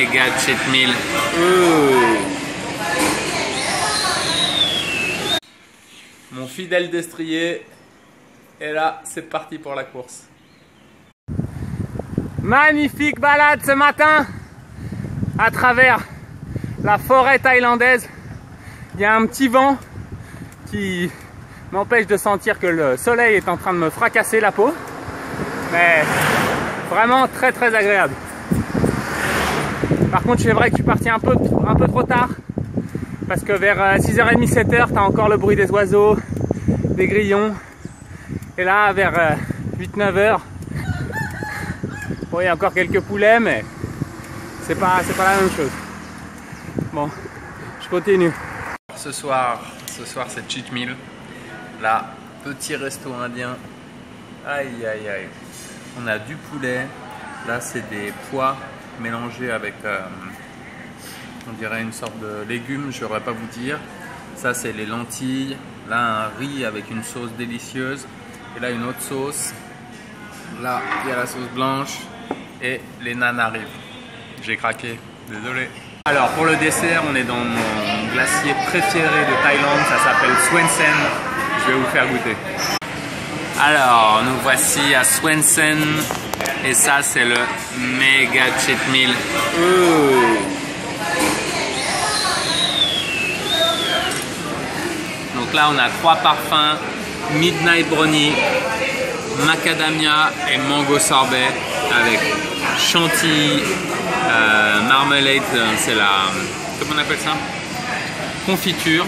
méga cheat meal. Mon fidèle destrier. Et là, c'est parti pour la course. Magnifique balade ce matin à travers la forêt thaïlandaise. Il y a un petit vent qui m'empêche de sentir que le soleil est en train de me fracasser la peau. Mais vraiment très très agréable. Par contre, c'est vrai que je suis parti un peu trop tard. Parce que vers 6h30, 7h, tu as encore le bruit des oiseaux, des grillons. Et là, vers 8-9h, bon, il y a encore quelques poulets, mais c'est pas la même chose. Bon, je continue. Ce soir c'est cheat meal. Là, petit resto indien. Aïe aïe aïe. On a du poulet. Là, c'est des pois mélangés avec, on dirait une sorte de légumes, je ne saurais pas vous dire. Ça, c'est les lentilles. Là, un riz avec une sauce délicieuse. Et là, une autre sauce. Là, il y a la sauce blanche. Et les nanes arrivent. J'ai craqué, désolé. Alors, pour le dessert, on est dans mon glacier préféré de Thaïlande. Ça s'appelle Swensen. Je vais vous faire goûter. Alors, nous voici à Swensen. Et ça, c'est le méga cheat meal. Donc là, on a 3 parfums. Midnight Brownie, Macadamia et Mango Sorbet avec chantilly, marmelade, c'est la... comment on appelle ça? Confiture,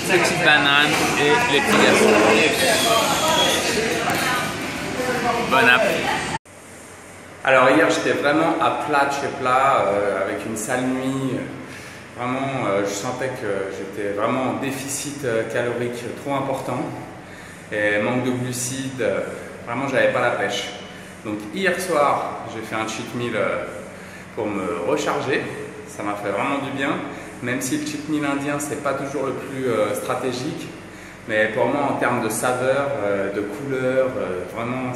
petite banane et les petits gâteaux. Bon appétit. Alors hier j'étais vraiment à plat de chez plat avec une sale nuit. Vraiment je sentais que j'étais vraiment en déficit calorique trop important et manque de glucides, vraiment j'avais pas la pêche. Donc hier soir j'ai fait un cheat meal pour me recharger, ça m'a fait vraiment du bien, même si le cheat meal indien c'est pas toujours le plus stratégique, mais pour moi en termes de saveur, de couleur, vraiment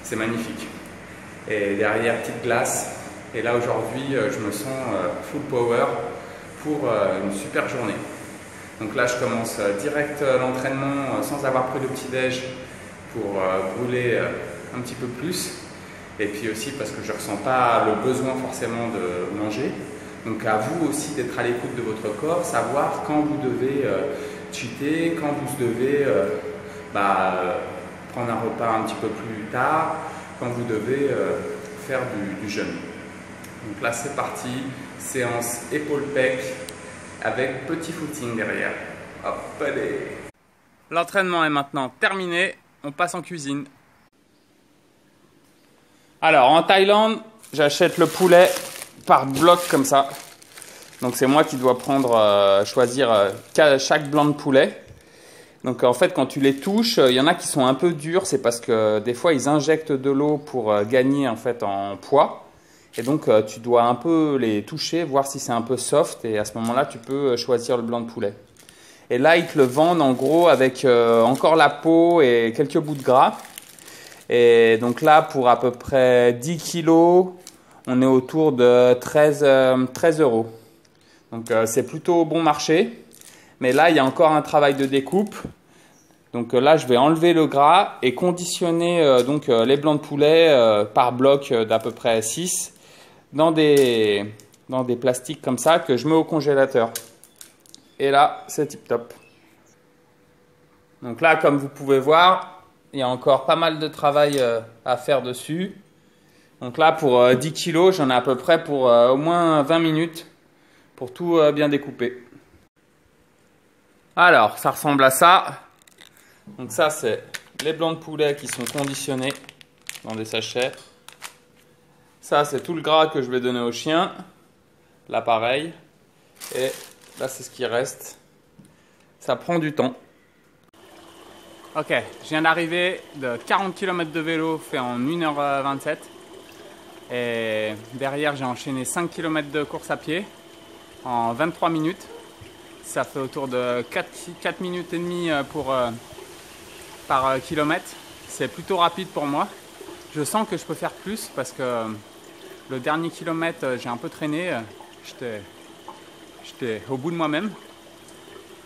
c'est magnifique. Et derrière, petite glace. Et là aujourd'hui, je me sens full power pour une super journée. Donc là, je commence direct l'entraînement sans avoir pris de petit-déj pour brûler un petit peu plus. Et puis aussi parce que je ne ressens pas le besoin forcément de manger. Donc à vous aussi d'être à l'écoute de votre corps, savoir quand vous devez cheater, quand vous devez prendre un repas un petit peu plus tard, quand vous devez faire du jeûne. Donc là c'est parti, séance épaule-pec avec petit footing derrière. Hop, allez. L'entraînement est maintenant terminé, on passe en cuisine. Alors en Thaïlande, j'achète le poulet par bloc comme ça. Donc c'est moi qui dois choisir chaque blanc de poulet. Donc en fait quand tu les touches, il y en a qui sont un peu durs, c'est parce que des fois ils injectent de l'eau pour gagner en fait en poids. Et donc tu dois un peu les toucher, voir si c'est un peu soft et à ce moment-là tu peux choisir le blanc de poulet. Et là ils te le vendent en gros avec encore la peau et quelques bouts de gras. Et donc là pour à peu près 10 kilos, on est autour de 13 €. Donc c'est plutôt bon marché. Mais là, il y a encore un travail de découpe. Donc là, je vais enlever le gras et conditionner les blancs de poulet par bloc d'à peu près 6 dans des plastiques comme ça que je mets au congélateur. Et là, c'est tip top. Donc là, comme vous pouvez voir, il y a encore pas mal de travail à faire dessus. Donc là, pour 10 kilos, j'en ai à peu près pour au moins 20 minutes pour tout bien découper. Alors, ça ressemble à ça. Donc ça, c'est les blancs de poulet qui sont conditionnés dans des sachets. Ça, c'est tout le gras que je vais donner au chien. Là, pareil. Et là, c'est ce qui reste. Ça prend du temps. Ok, je viens d'arriver de 40 km de vélo fait en 1h27. Et derrière, j'ai enchaîné 5 km de course à pied en 23 minutes. Ça fait autour de 4 minutes et demie par kilomètre. C'est plutôt rapide pour moi. Je sens que je peux faire plus parce que Le dernier kilomètre, j'ai un peu traîné. J'étais au bout de moi-même.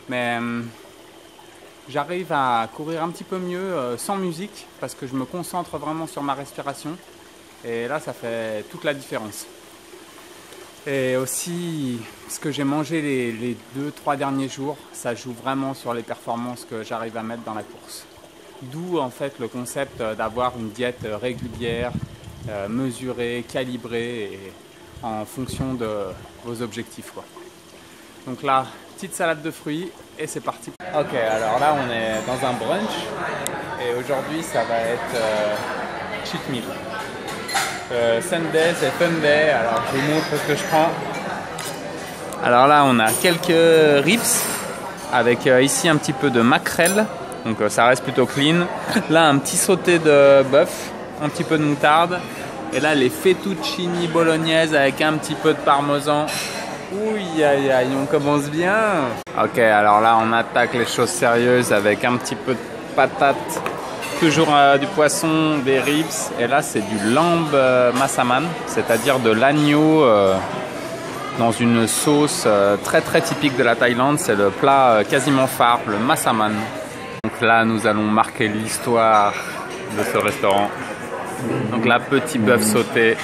Mais j'arrive à courir un petit peu mieux sans musique parce que je me concentre vraiment sur ma respiration. Et là, ça fait toute la différence. Et aussi, ce que j'ai mangé les 2-3 derniers jours, ça joue vraiment sur les performances que j'arrive à mettre dans la course. D'où en fait le concept d'avoir une diète régulière, mesurée, calibrée et en fonction de vos objectifs, quoi. Donc là, petite salade de fruits et c'est parti. Ok, alors là on est dans un brunch et aujourd'hui ça va être cheat meal. Sunday, c'est fun day, alors je vous montre ce que je prends. Alors là on a quelques ribs avec ici un petit peu de maquerelle, donc ça reste plutôt clean. Là un petit sauté de bœuf, un petit peu de moutarde. Et là les fettuccini bolognaise avec un petit peu de parmesan. Ouh aïe aïe, on commence bien. Ok, alors là on attaque les choses sérieuses avec un petit peu de patates. Toujours du poisson, des ribs, et là c'est du lamb massaman, c'est-à-dire de l'agneau dans une sauce très très typique de la Thaïlande. C'est le plat quasiment phare, le massaman. Donc là nous allons marquer l'histoire de ce restaurant. Donc là petit bœuf sauté,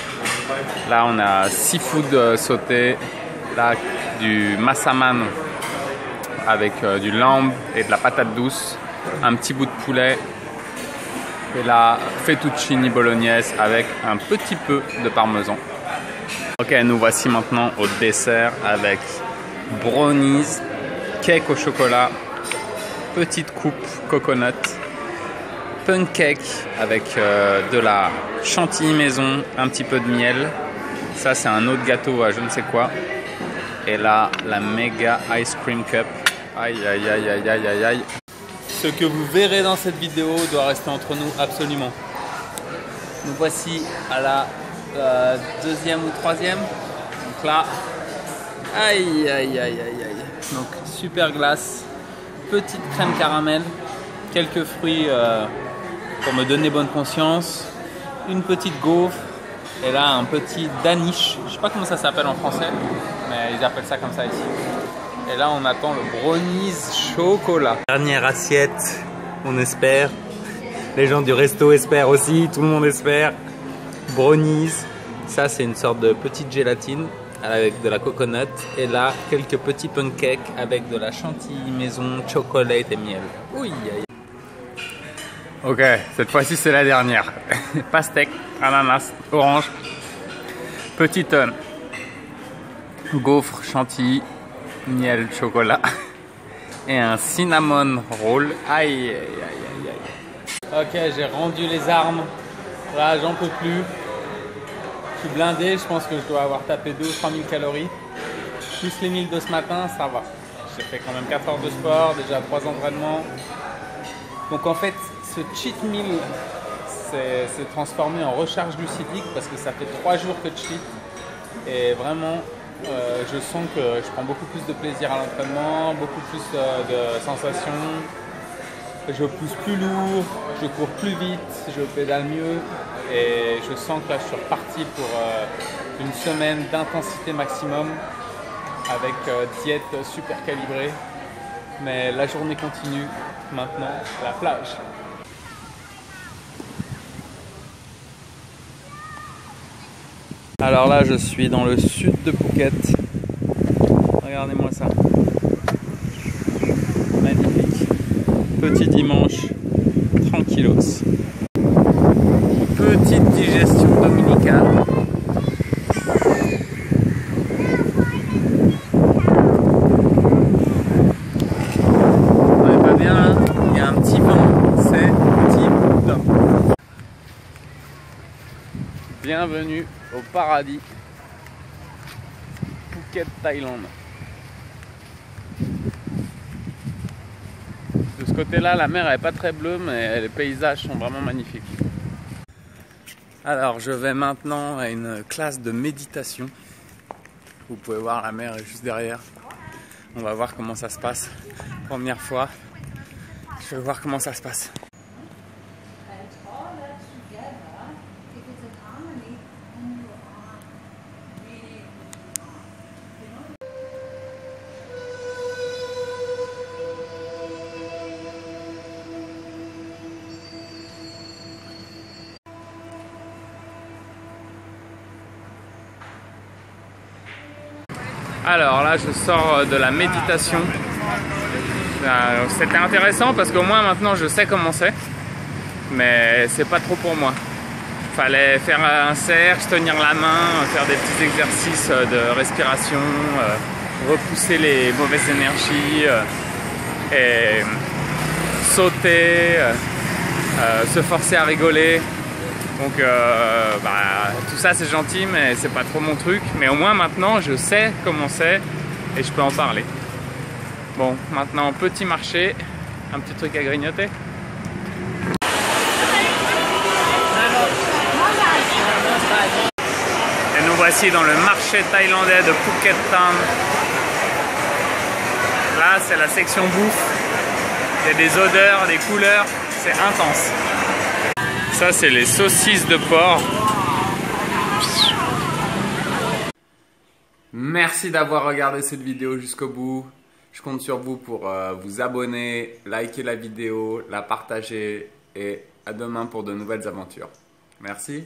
là on a seafood sauté, là du massaman avec du lamb et de la patate douce, un petit bout de poulet. Et là, fettuccini bolognaise avec un petit peu de parmesan. Ok, nous voici maintenant au dessert avec brownies, cake au chocolat, petite coupe coconut, pancake avec de la chantilly maison, un petit peu de miel. Ça, c'est un autre gâteau à je ne sais quoi. Et là, la méga ice cream cup. Aïe, aïe, aïe, aïe, aïe, aïe, aïe. Ce que vous verrez dans cette vidéo doit rester entre nous absolument. Nous voici à la deuxième ou troisième. Donc là, aïe aïe aïe aïe aïe. Donc super glace, petite crème caramel, quelques fruits pour me donner bonne conscience, une petite gaufre et là un petit danish. Je sais pas comment ça s'appelle en français, mais ils appellent ça comme ça ici. Et là, on attend le brownies chocolat. Dernière assiette, on espère. Les gens du resto espèrent aussi, tout le monde espère. Brownies. Ça, c'est une sorte de petite gélatine avec de la coconut. Et là, quelques petits pancakes avec de la chantilly maison, chocolat et miel. Oui. Ok, cette fois-ci, c'est la dernière. Pastèque, ananas, orange. Petite gaufre, chantilly, miel, chocolat et un cinnamon roll. Aïe, aïe, aïe, aïe. Ok, j'ai rendu les armes. Là, j'en peux plus. Je suis blindé. Je pense que je dois avoir tapé 2 ou 3 000 calories. Plus les 1000 de ce matin, ça va. J'ai fait quand même 4 heures de sport, déjà 3 entraînements. Donc en fait, ce cheat meal s'est transformé en recharge glucidique parce que ça fait 3 jours que je cheat. Et vraiment, je sens que je prends beaucoup plus de plaisir à l'entraînement, beaucoup plus de sensations. Je pousse plus lourd, je cours plus vite, je pédale mieux. Et je sens que là, je suis reparti pour une semaine d'intensité maximum avec diète super calibrée. Mais la journée continue. Maintenant, la plage. Alors là, je suis dans le sud de Phuket. Regardez-moi ça. Magnifique. Petit dimanche, tranquillos. Petite digestion dominicale. On n'est pas bien là. Il y a un petit vent. C'est tip-top. Bienvenue au paradis. Phuket, Thaïlande. De ce côté-là, la mer n'est pas très bleue, mais les paysages sont vraiment magnifiques. Alors, je vais maintenant à une classe de méditation. Vous pouvez voir, la mer est juste derrière. On va voir comment ça se passe. Première fois, je vais voir comment ça se passe. Alors là, je sors de la méditation. C'était intéressant parce qu'au moins maintenant je sais comment c'est, mais c'est pas trop pour moi. Fallait faire un cercle, tenir la main, faire des petits exercices de respiration, repousser les mauvaises énergies, et sauter, se forcer à rigoler. Donc tout ça c'est gentil, mais c'est pas trop mon truc. Mais au moins maintenant je sais comment c'est et je peux en parler. Bon, maintenant petit marché, un petit truc à grignoter. Et nous voici dans le marché thaïlandais de Phuket Town. Là c'est la section bouffe. Il y a des odeurs, des couleurs, c'est intense. Ça c'est les saucisses de porc. Merci d'avoir regardé cette vidéo jusqu'au bout. Je compte sur vous pour vous abonner, liker la vidéo, la partager et à demain pour de nouvelles aventures. Merci.